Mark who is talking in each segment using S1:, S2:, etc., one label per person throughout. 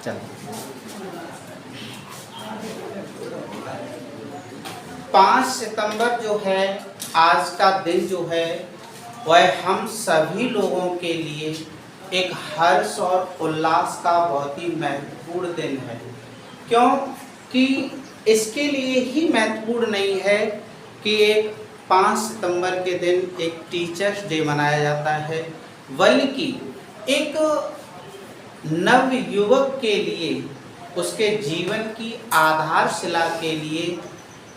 S1: चल 5 सितंबर जो है आज का दिन जो है वह हम सभी लोगों के लिए एक हर्ष और उल्लास का बहुत ही महत्वपूर्ण दिन है। क्योंकि इसके लिए ही महत्वपूर्ण नहीं है कि एक 5 सितंबर के दिन एक टीचर्स डे मनाया जाता है, बल्कि एक नव युवक के लिए उसके जीवन की आधारशिला के लिए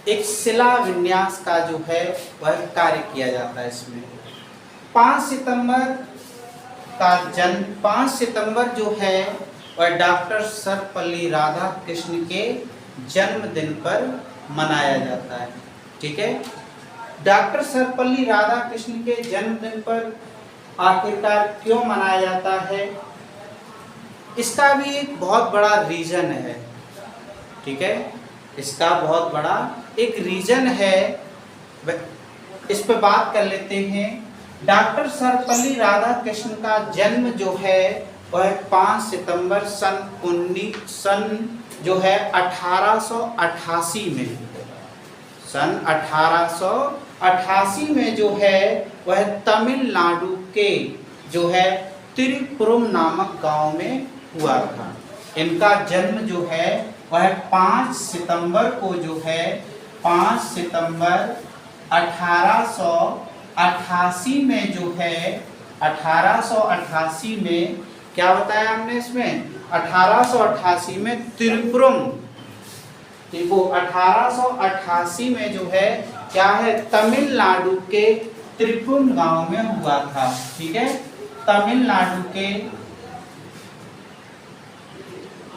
S1: एक शिला विन्यास का जो है वह कार्य किया जाता है। इसमें 5 सितंबर का जन्म 5 सितंबर जो है वह डॉक्टर सर्वपल्ली राधाकृष्ण के जन्मदिन पर मनाया जाता है। ठीक है, डॉक्टर सर्वपल्ली राधाकृष्ण के जन्मदिन पर आखिरकार क्यों मनाया जाता है, इसका भी एक बहुत बड़ा रीजन है। ठीक है, इसका बहुत बड़ा एक रीजन है, इस पे बात कर लेते हैं। डॉक्टर सर्वपल्ली राधाकृष्ण का जन्म जो है वह 5 सितंबर सन जो है 1888 में सन 1888 में जो है वह तमिलनाडु के जो है त्रिपुरम नामक गांव में हुआ था। इनका जन्म जो है वह 5 सितंबर को जो है 5 सितंबर 1888 में जो है 1888 में क्या बताया हमने इसमें 1888 में त्रिपुरम, देखो 1888 में जो है क्या है तमिलनाडु के त्रिपुरम गांव में हुआ था। ठीक है,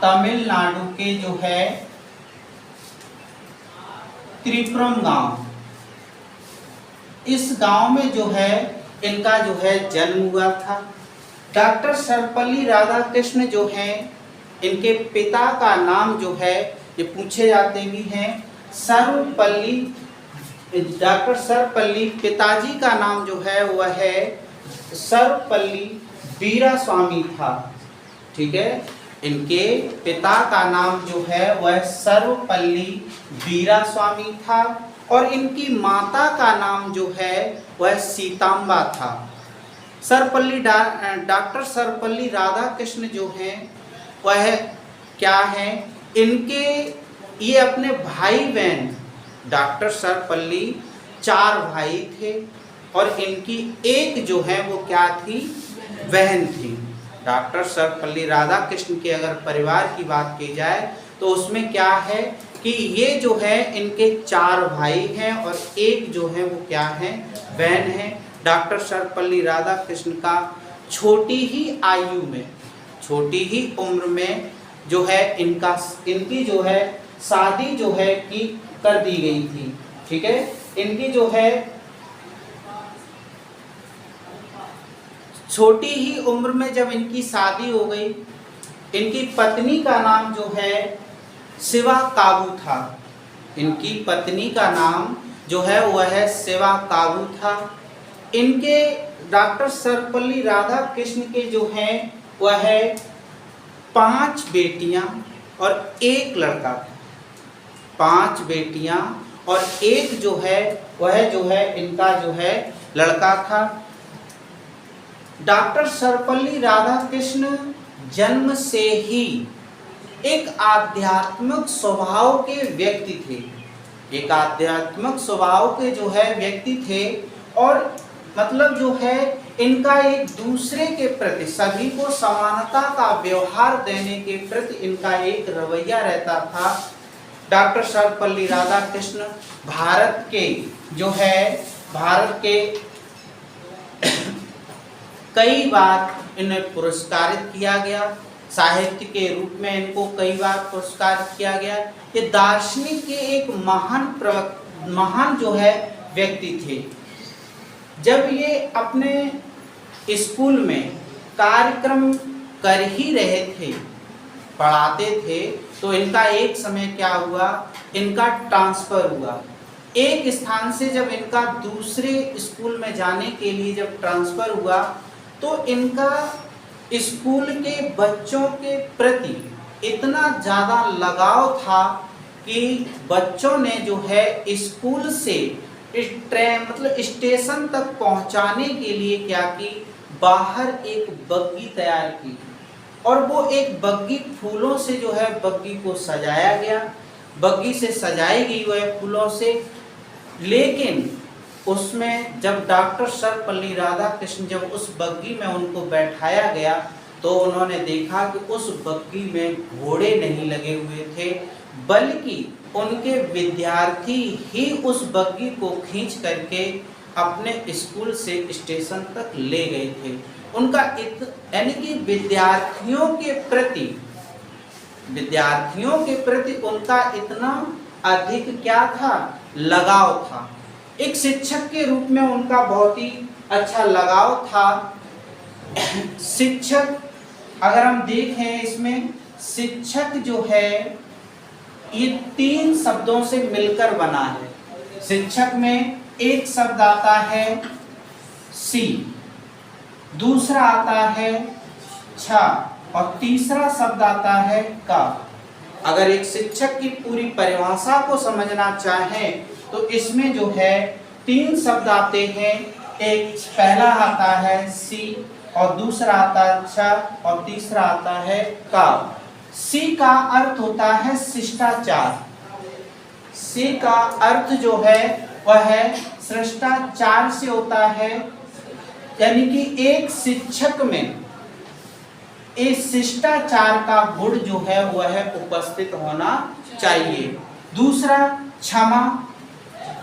S1: तमिलनाडु के जो है त्रिपुरम गांव, इस गांव में जो है इनका जो है जन्म हुआ था। डॉक्टर सर्वपल्ली राधाकृष्ण जो हैं इनके पिता का नाम जो है ये पूछे जाते भी हैं सर्वपल्ली। डॉक्टर सर्वपल्ली पिताजी का नाम जो है वह है सर्वपल्ली वीरास्वामी था। ठीक है, इनके पिता का नाम जो है वह सर्वपल्ली वीरास्वामी था और इनकी माता का नाम जो है वह सीतांबा था। डॉक्टर सर्वपल्ली राधाकृष्ण जो हैं वह क्या है, इनके ये अपने भाई बहन डॉक्टर सर्वपल्ली 4 भाई थे और इनकी एक जो है वो क्या थी, बहन थी। डॉक्टर सर्वपल्ली राधाकृष्ण के अगर परिवार की बात की जाए तो उसमें क्या है कि ये जो है इनके 4 भाई हैं और एक जो है वो क्या है, बहन है। डॉक्टर सर्वपल्ली राधाकृष्ण का छोटी ही आयु में, छोटी ही उम्र में जो है इनकी जो है शादी जो है की कर दी गई थी। ठीक है, इनकी जो है छोटी ही उम्र में जब इनकी शादी हो गई, इनकी पत्नी का नाम जो है शिवा काबू था। इनकी पत्नी का नाम जो है वह है शिवा काबू था। इनके डॉक्टर सर्वपल्ली राधाकृष्ण के जो हैं वह है 5 बेटियां और 1 लड़का था। 5 बेटियां और 1 जो है वह जो है इनका जो है लड़का था। डॉक्टर सर्वपल्ली राधाकृष्ण जन्म से ही एक आध्यात्मिक स्वभाव के व्यक्ति थे। एक आध्यात्मिक स्वभाव के जो है व्यक्ति थे और मतलब जो है इनका एक दूसरे के प्रति, सभी को समानता का व्यवहार देने के प्रति इनका एक रवैया रहता था। डॉक्टर सर्वपल्ली राधाकृष्ण भारत के कई बार इन्हें पुरस्कारित किया गया, साहित्य के रूप में इनको कई बार पुरस्कारित किया गया। ये दार्शनिक के एक महान जो है व्यक्ति थे। जब ये अपने स्कूल में कार्यक्रम कर ही रहे थे, पढ़ाते थे, तो इनका एक समय क्या हुआ, इनका ट्रांसफ़र हुआ। एक स्थान से जब इनका दूसरे स्कूल में जाने के लिए जब ट्रांसफ़र हुआ तो इनका स्कूल के बच्चों के प्रति इतना ज़्यादा लगाव था कि बच्चों ने जो है स्कूल से मतलब स्टेशन तक पहुंचाने के लिए क्या की, बाहर एक बग्गी तैयार की और वो एक बग्गी फूलों से जो है बग्गी को सजाया गया, बग्गी से सजाई गई वह फूलों से। लेकिन उसमें जब डॉक्टर सर्वपल्ली राधाकृष्णन जब उस बग्गी में उनको बैठाया गया तो उन्होंने देखा कि उस बग्गी में घोड़े नहीं लगे हुए थे, बल्कि उनके विद्यार्थी ही उस बग्गी को खींच करके अपने स्कूल से स्टेशन तक ले गए थे। उनका यानी कि विद्यार्थियों के प्रति उनका इतना अधिक क्या था, लगाव था। एक शिक्षक के रूप में उनका बहुत ही अच्छा लगाव था। शिक्षक अगर हम देखें इसमें, शिक्षक जो है ये 3 शब्दों से मिलकर बना है। शिक्षक में एक शब्द आता है सी, दूसरा आता है छ और तीसरा शब्द आता है का। अगर एक शिक्षक की पूरी परिभाषा को समझना चाहें तो इसमें जो है 3 शब्द आते हैं। एक पहला आता है सी और दूसरा आता है छ और तीसरा आता है का। सी का अर्थ होता है शिष्टाचार। सी का अर्थ जो है वह है शिष्टाचार से होता है, यानी कि एक शिक्षक में इस शिष्टाचार का गुण जो है वह उपस्थित होना चाहिए। दूसरा क्षमा,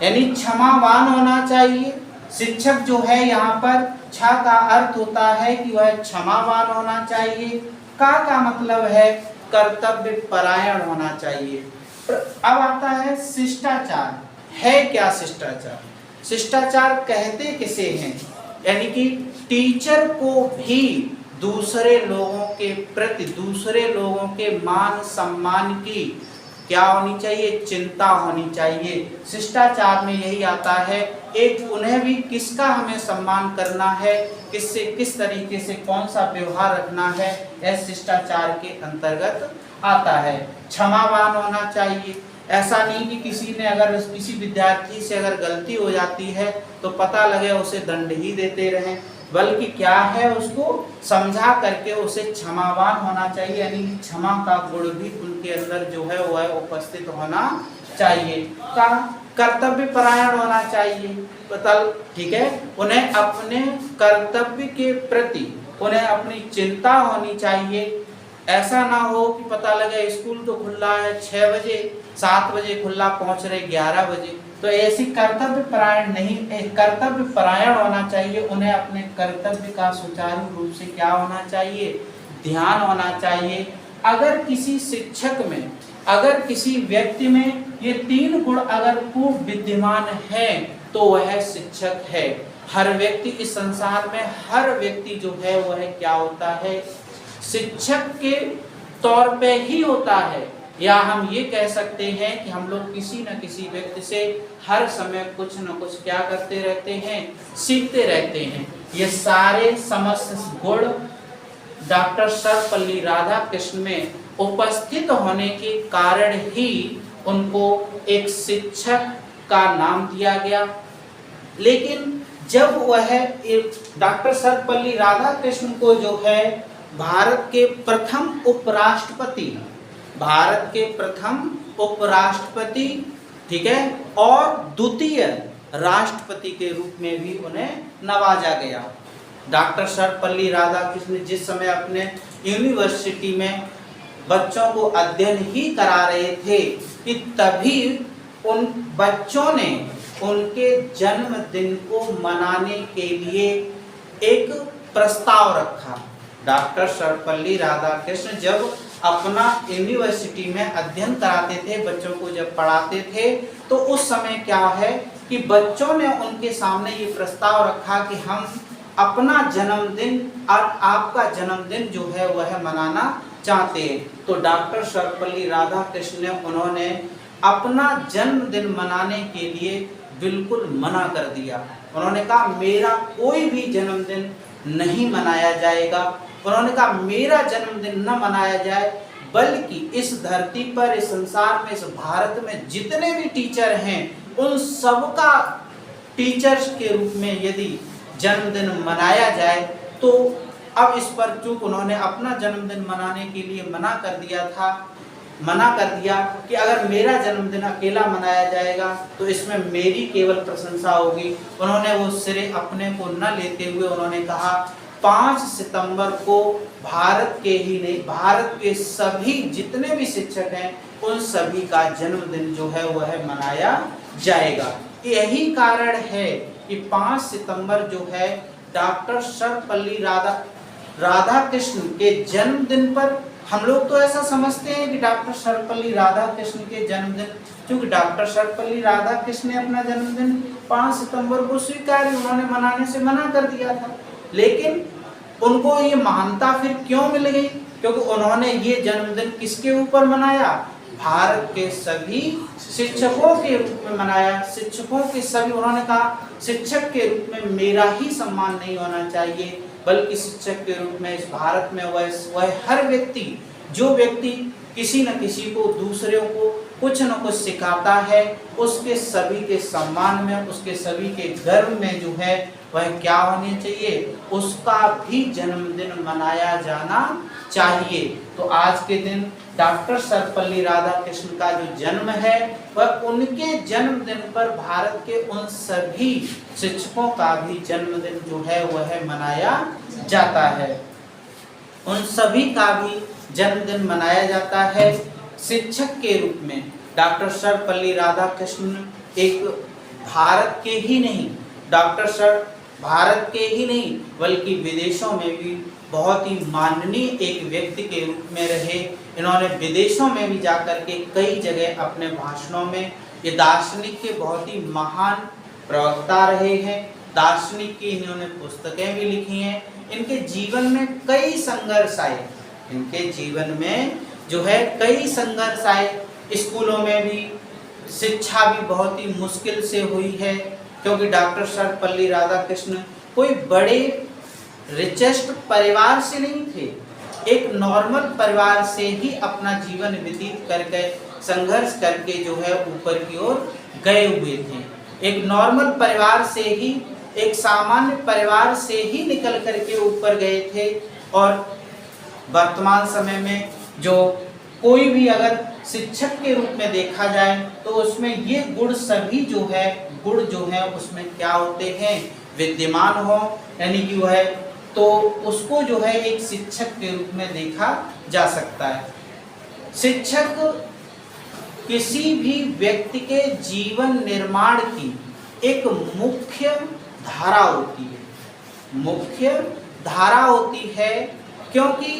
S1: यानी क्षमावान होना चाहिए। शिक्षक जो है यहाँ पर छ का अर्थ होता है कि वह क्षमावान होना चाहिए। का मतलब है कर्तव्य परायण होना चाहिए। अब आता है शिष्टाचार। है क्या शिष्टाचार? शिष्टाचार कहते किसे हैं? यानी कि टीचर को भी दूसरे लोगों के प्रति, दूसरे लोगों के मान सम्मान की क्या होनी चाहिए, चिंता होनी चाहिए। शिष्टाचार में यही आता है। एक उन्हें भी किसका हमें सम्मान करना है, किससे किस तरीके से कौन सा व्यवहार रखना है, यह शिष्टाचार के अंतर्गत आता है। क्षमावान होना चाहिए। ऐसा नहीं कि किसी ने अगर किसी विद्यार्थी से अगर गलती हो जाती है तो पता लगे उसे दंड ही देते रहें, बल्कि क्या है उसको समझा करके उसे क्षमावान होना चाहिए, यानी क्षमा का गुण भी उनके अंदर जो है वह उपस्थित होना चाहिए। का कर्तव्य परायण होना चाहिए। ठीक है, उन्हें अपने कर्तव्य के प्रति उन्हें अपनी चिंता होनी चाहिए। ऐसा ना हो कि पता लगे स्कूल तो खुला है 6 बजे, 7 बजे खुला, पहुंच रहे 11 बजे, तो ऐसी कर्तव्य परायण नहीं, कर्तव्य परायण होना चाहिए। उन्हें अपने कर्तव्य का सुचारू रूप से क्या होना चाहिए, ध्यान होना चाहिए। अगर किसी शिक्षक में, अगर किसी व्यक्ति में ये 3 गुण अगर पूर्ण विद्यमान है तो वह शिक्षक है। हर व्यक्ति इस संसार में, हर व्यक्ति जो है वह क्या होता है, शिक्षक के तौर पे ही होता है। या हम ये कह सकते हैं कि हम लोग किसी न किसी व्यक्ति से हर समय कुछ न कुछ क्या करते रहते हैं, सीखते रहते हैं। ये सारे समस्त गुण डॉक्टर सर्वपल्ली राधाकृष्णन में उपस्थित होने के कारण ही उनको एक शिक्षक का नाम दिया गया। लेकिन जब वह डॉक्टर सर्वपल्ली राधाकृष्णन को जो है भारत के प्रथम उपराष्ट्रपति, ठीक है, और द्वितीय राष्ट्रपति के रूप में भी उन्हें नवाजा गया। डॉक्टर सर्वपल्ली राधाकृष्णन जिस समय अपने यूनिवर्सिटी में बच्चों को अध्ययन ही करा रहे थे कि तभी उन बच्चों ने उनके जन्मदिन को मनाने के लिए एक प्रस्ताव रखा। डॉक्टर सर्वपल्ली राधाकृष्णन जब अपना यूनिवर्सिटी में अध्ययन कराते थे, बच्चों को जब पढ़ाते थे, तो उस समय क्या है कि बच्चों ने उनके सामने ये प्रस्ताव रखा कि हम अपना जन्मदिन और आपका जन्मदिन जो है वह मनाना चाहते हैं। तो डॉक्टर सर्वपल्ली राधाकृष्णन ने उन्होंने अपना जन्मदिन मनाने के लिए बिल्कुल मना कर दिया। उन्होंने कहा मेरा कोई भी जन्मदिन नहीं मनाया जाएगा। उन्होंने कहा मेरा जन्मदिन न मनाया जाए, बल्कि इस धरती पर, इस संसार में, इस भारत में जितने भी टीचर हैं उन सबका टीचर्स के रूप में यदि जन्मदिन मनाया जाए तो अब इस पर चूंकि उन्होंने अपना जन्मदिन मनाने के लिए मना कर दिया कि अगर मेरा जन्मदिन अकेला मनाया जाएगा तो इसमें मेरी केवल प्रशंसा होगी। उन्होंने वो श्रेय अपने को न लेते हुए उन्होंने कहा 5 सितंबर को भारत के ही नहीं, भारत के सभी जितने भी शिक्षक हैं उन सभी का जन्मदिन जो है वह मनाया जाएगा। यही कारण है कि 5 सितंबर जो है डॉक्टर सर्वपल्ली राधाकृष्ण के जन्मदिन पर हम लोग तो ऐसा समझते हैं कि डॉक्टर सर्वपल्ली राधाकृष्ण के जन्मदिन, क्योंकि डॉक्टर सर्वपल्ली राधाकृष्ण ने अपना जन्मदिन 5 सितंबर को स्वीकार, उन्होंने मनाने से मना कर दिया था। लेकिन उनको ये महानता फिर क्यों मिल गई? क्योंकि उन्होंने ये जन्मदिन किसके ऊपर मनाया? भारत के सभी शिक्षकों के रूप में मनाया। शिक्षकों के सभी, उन्होंने कहा शिक्षक के रूप में मेरा ही सम्मान नहीं होना चाहिए, बल्कि शिक्षक के रूप में इस भारत में वह हर व्यक्ति, जो व्यक्ति किसी न किसी को, दूसरों को कुछ न कुछ सिखाता है, उसके सभी के सम्मान में, उसके सभी के गर्व में जो है वह क्या होनी चाहिए? उसका भी जन्मदिन मनाया जाना चाहिए। तो आज के दिन डॉक्टर सर्वपल्ली राधाकृष्ण का जो जन्म है वह उनके जन्मदिन पर भारत के उन सभी शिक्षकों का भी जन्मदिन जो है वह मनाया जाता है। उन सभी का भी जन्मदिन मनाया जाता है। शिक्षक के रूप में डॉक्टर सर्वपल्ली राधाकृष्ण एक भारत के ही नहीं, भारत के ही नहीं बल्कि विदेशों में भी बहुत ही माननीय एक व्यक्ति के रूप में रहे। इन्होंने विदेशों में भी जाकर के कई जगह अपने भाषणों में, ये दार्शनिक के बहुत ही महान प्रवक्ता रहे हैं। दार्शनिक की इन्होंने पुस्तकें भी लिखी हैं। इनके जीवन में कई संघर्ष आए, इनके जीवन में जो है कई संघर्ष आए। स्कूलों में भी शिक्षा भी बहुत ही मुश्किल से हुई है, क्योंकि डॉक्टर सर्वपल्ली राधाकृष्ण कोई बड़े रिचेस्ट परिवार से नहीं थे, एक नॉर्मल परिवार से ही अपना जीवन व्यतीत करके संघर्ष करके जो है ऊपर की ओर गए हुए थे। एक नॉर्मल परिवार से ही, एक सामान्य परिवार से ही निकल करके ऊपर गए थे। और वर्तमान समय में जो कोई भी अगर शिक्षक के रूप में देखा जाए तो उसमें ये गुण सभी जो है उसमें क्या होते हैं? विद्यमान हो, यानी कि वह तो उसको जो है एक शिक्षक के रूप में देखा जा सकता है। शिक्षक किसी भी व्यक्ति के जीवन निर्माण की एक मुख्य धारा होती है, मुख्य धारा होती है। क्योंकि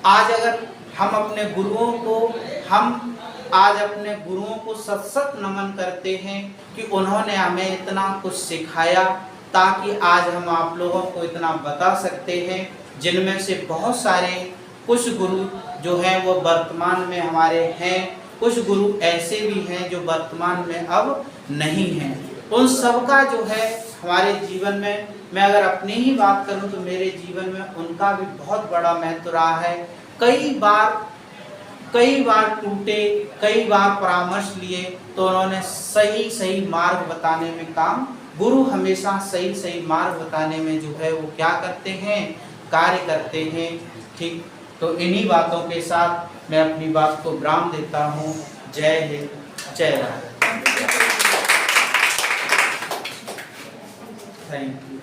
S1: आज अगर हम अपने गुरुओं को सत नमन करते हैं कि उन्होंने हमें इतना कुछ सिखाया, ताकि आज हम आप लोगों को इतना बता सकते हैं। जिनमें से बहुत सारे कुछ गुरु जो हैं वो वर्तमान में हमारे हैं, कुछ गुरु ऐसे भी हैं जो वर्तमान में अब नहीं हैं। उन सब का जो है हमारे जीवन में, मैं अगर अपनी ही बात करूं तो मेरे जीवन में उनका भी बहुत बड़ा महत्व रहा है। कई बार टूटे, कई बार परामर्श लिए, तो उन्होंने सही मार्ग बताने में काम, गुरु हमेशा सही मार्ग बताने में जो है वो क्या करते हैं? कार्य करते हैं। ठीक, तो इन्हीं बातों के साथ मैं अपनी बात को विराम देता हूँ। जय हिंद, जय राम। Thank you.